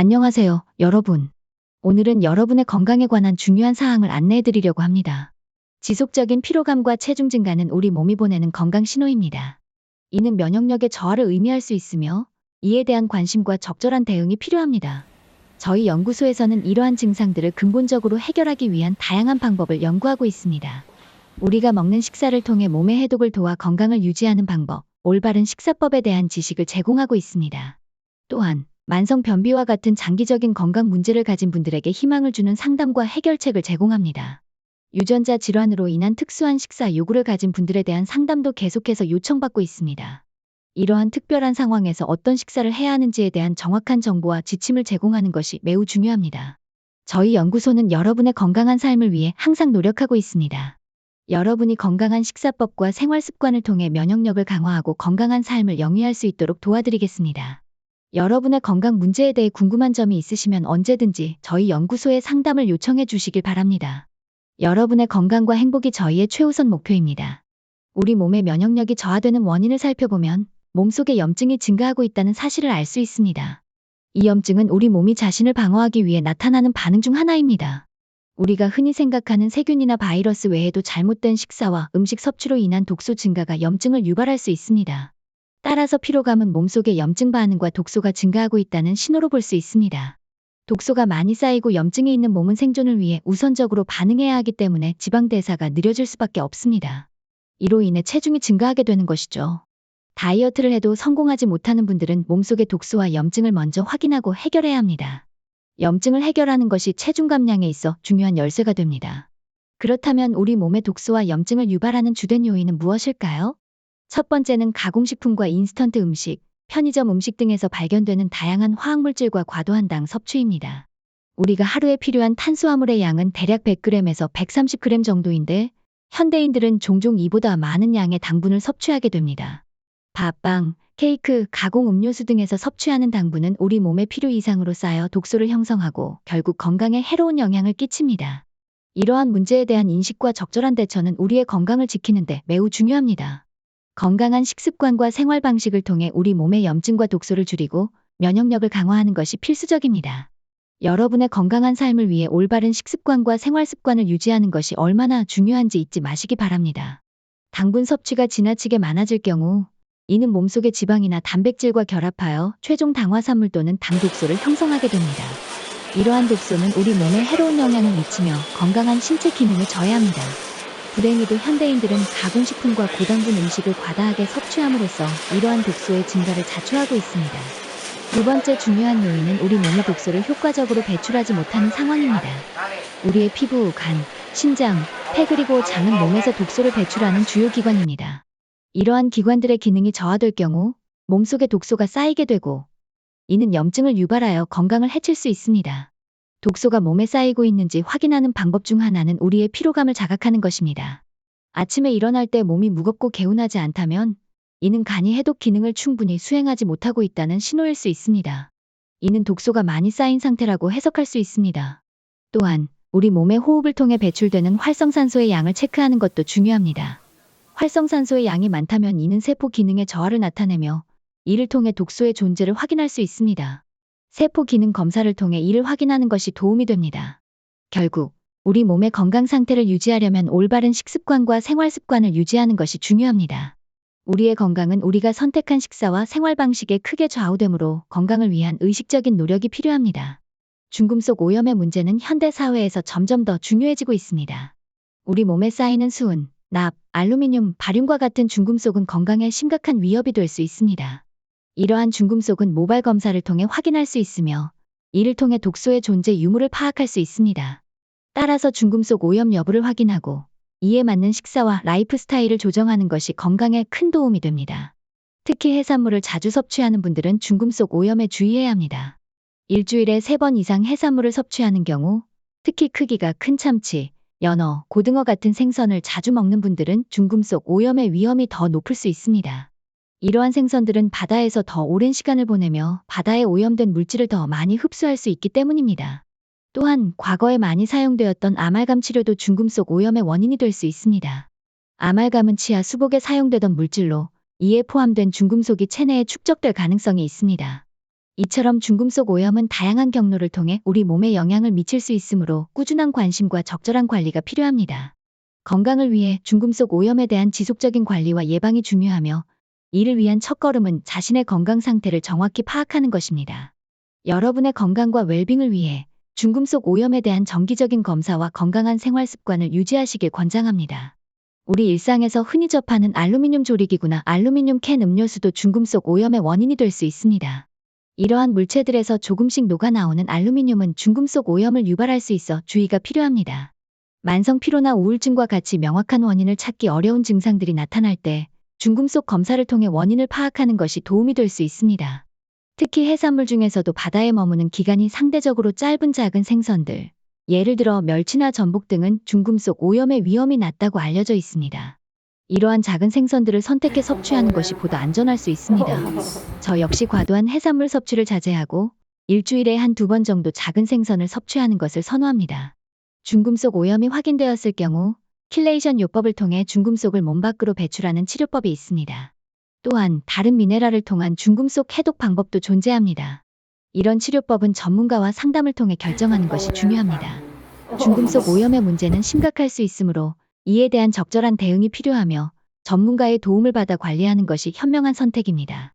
안녕하세요, 여러분. 오늘은 여러분의 건강에 관한 중요한 사항을 안내해 드리려고 합니다. 지속적인 피로감과 체중 증가는 우리 몸이 보내는 건강 신호입니다. 이는 면역력의 저하를 의미할 수 있으며 이에 대한 관심과 적절한 대응이 필요합니다. 저희 연구소에서는 이러한 증상들을 근본적으로 해결하기 위한 다양한 방법을 연구하고 있습니다. 우리가 먹는 식사를 통해 몸의 해독을 도와 건강을 유지하는 방법, 올바른 식사법에 대한 지식을 제공하고 있습니다. 또한 만성 변비와 같은 장기적인 건강 문제를 가진 분들에게 희망을 주는 상담과 해결책을 제공합니다. 유전자 질환으로 인한 특수한 식사 요구를 가진 분들에 대한 상담도 계속해서 요청받고 있습니다. 이러한 특별한 상황에서 어떤 식사를 해야 하는지에 대한 정확한 정보와 지침을 제공하는 것이 매우 중요합니다. 저희 연구소는 여러분의 건강한 삶을 위해 항상 노력하고 있습니다. 여러분이 건강한 식사법과 생활 습관을 통해 면역력을 강화하고 건강한 삶을 영위할 수 있도록 도와드리겠습니다. 여러분의 건강 문제에 대해 궁금한 점이 있으시면 언제든지 저희 연구소에 상담을 요청해 주시길 바랍니다. 여러분의 건강과 행복이 저희의 최우선 목표입니다. 우리 몸의 면역력이 저하되는 원인을 살펴보면 몸속에 염증이 증가하고 있다는 사실을 알 수 있습니다. 이 염증은 우리 몸이 자신을 방어하기 위해 나타나는 반응 중 하나입니다. 우리가 흔히 생각하는 세균이나 바이러스 외에도 잘못된 식사와 음식 섭취로 인한 독소 증가가 염증을 유발할 수 있습니다. 따라서 피로감은 몸속의 염증 반응과 독소가 증가하고 있다는 신호로 볼 수 있습니다. 독소가 많이 쌓이고 염증이 있는 몸은 생존을 위해 우선적으로 반응해야 하기 때문에 지방 대사가 느려질 수밖에 없습니다. 이로 인해 체중이 증가하게 되는 것이죠. 다이어트를 해도 성공하지 못하는 분들은 몸속의 독소와 염증을 먼저 확인하고 해결해야 합니다. 염증을 해결하는 것이 체중 감량에 있어 중요한 열쇠가 됩니다. 그렇다면 우리 몸의 독소와 염증을 유발하는 주된 요인은 무엇일까요? 첫 번째는 가공식품과 인스턴트 음식, 편의점 음식 등에서 발견되는 다양한 화학물질과 과도한 당 섭취입니다. 우리가 하루에 필요한 탄수화물의 양은 대략 100g에서 130g 정도인데 현대인들은 종종 이보다 많은 양의 당분을 섭취하게 됩니다. 밥, 빵, 케이크, 가공 음료수 등에서 섭취하는 당분은 우리 몸의 필요 이상으로 쌓여 독소를 형성하고 결국 건강에 해로운 영향을 끼칩니다. 이러한 문제에 대한 인식과 적절한 대처는 우리의 건강을 지키는 데 매우 중요합니다. 건강한 식습관과 생활 방식을 통해 우리 몸의 염증과 독소를 줄이고 면역력을 강화하는 것이 필수적입니다. 여러분의 건강한 삶을 위해 올바른 식습관과 생활 습관을 유지하는 것이 얼마나 중요한지 잊지 마시기 바랍니다. 당분 섭취가 지나치게 많아질 경우 이는 몸속의 지방이나 단백질과 결합하여 최종 당화산물 또는 당 독소를 형성하게 됩니다. 이러한 독소는 우리 몸에 해로운 영향을 미치며 건강한 신체 기능을 저해합니다. 불행히도 현대인들은 가공식품과 고당분 음식을 과다하게 섭취함으로써 이러한 독소의 증가를 자초하고 있습니다. 두 번째 중요한 요인은 우리 몸이 독소를 효과적으로 배출하지 못하는 상황입니다. 우리의 피부, 간, 심장, 폐 그리고 장은 몸에서 독소를 배출하는 주요 기관입니다. 이러한 기관들의 기능이 저하될 경우 몸속에 독소가 쌓이게 되고 이는 염증을 유발하여 건강을 해칠 수 있습니다. 독소가 몸에 쌓이고 있는지 확인하는 방법 중 하나는 우리의 피로감을 자각하는 것입니다. 아침에 일어날 때 몸이 무겁고 개운하지 않다면 이는 간이 해독 기능을 충분히 수행하지 못하고 있다는 신호일 수 있습니다. 이는 독소가 많이 쌓인 상태라고 해석할 수 있습니다. 또한 우리 몸의 호흡을 통해 배출되는 활성산소의 양을 체크하는 것도 중요합니다. 활성산소의 양이 많다면 이는 세포 기능의 저하를 나타내며 이를 통해 독소의 존재를 확인할 수 있습니다. 세포 기능 검사를 통해 이를 확인하는 것이 도움이 됩니다. 결국 우리 몸의 건강 상태를 유지하려면 올바른 식습관과 생활 습관을 유지하는 것이 중요합니다. 우리의 건강은 우리가 선택한 식사와 생활 방식에 크게 좌우되므로 건강을 위한 의식적인 노력이 필요합니다. 중금속 오염의 문제는 현대 사회에서 점점 더 중요해지고 있습니다. 우리 몸에 쌓이는 수은, 납, 알루미늄, 바륨과 같은 중금속은 건강에 심각한 위협이 될 수 있습니다. 이러한 중금속은 모발 검사를 통해 확인할 수 있으며 이를 통해 독소의 존재 유무를 파악할 수 있습니다. 따라서 중금속 오염 여부를 확인하고 이에 맞는 식사와 라이프 스타일을 조정하는 것이 건강에 큰 도움이 됩니다. 특히 해산물을 자주 섭취하는 분들은 중금속 오염에 주의해야 합니다. 일주일에 3번 이상 해산물을 섭취하는 경우 특히 크기가 큰 참치, 연어, 고등어 같은 생선을 자주 먹는 분들은 중금속 오염의 위험이 더 높을 수 있습니다. 이러한 생선들은 바다에서 더 오랜 시간을 보내며 바다에 오염된 물질을 더 많이 흡수할 수 있기 때문입니다. 또한 과거에 많이 사용되었던 아말감 치료도 중금속 오염의 원인이 될 수 있습니다. 아말감은 치아 수복에 사용되던 물질로 이에 포함된 중금속이 체내에 축적될 가능성이 있습니다. 이처럼 중금속 오염은 다양한 경로를 통해 우리 몸에 영향을 미칠 수 있으므로 꾸준한 관심과 적절한 관리가 필요합니다. 건강을 위해 중금속 오염에 대한 지속적인 관리와 예방이 중요하며, 이를 위한 첫걸음은 자신의 건강 상태를 정확히 파악하는 것입니다. 여러분의 건강과 웰빙을 위해 중금속 오염에 대한 정기적인 검사와 건강한 생활 습관을 유지하시길 권장합니다. 우리 일상에서 흔히 접하는 알루미늄 조리기구나 알루미늄 캔 음료수도 중금속 오염의 원인이 될 수 있습니다. 이러한 물체들에서 조금씩 녹아나오는 알루미늄은 중금속 오염을 유발할 수 있어 주의가 필요합니다. 만성 피로나 우울증과 같이 명확한 원인을 찾기 어려운 증상들이 나타날 때 중금속 검사를 통해 원인을 파악하는 것이 도움이 될 수 있습니다. 특히 해산물 중에서도 바다에 머무는 기간이 상대적으로 짧은 작은 생선들, 예를 들어 멸치나 전복 등은 중금속 오염의 위험이 낮다고 알려져 있습니다. 이러한 작은 생선들을 선택해 섭취하는 것이 보다 안전할 수 있습니다. 저 역시 과도한 해산물 섭취를 자제하고 일주일에 한두 번 정도 작은 생선을 섭취하는 것을 선호합니다. 중금속 오염이 확인되었을 경우 킬레이션 요법을 통해 중금속을 몸 밖으로 배출하는 치료법이 있습니다. 또한 다른 미네랄을 통한 중금속 해독 방법도 존재합니다. 이런 치료법은 전문가와 상담을 통해 결정하는 것이 중요합니다. 중금속 오염의 문제는 심각할 수 있으므로 이에 대한 적절한 대응이 필요하며 전문가의 도움을 받아 관리하는 것이 현명한 선택입니다.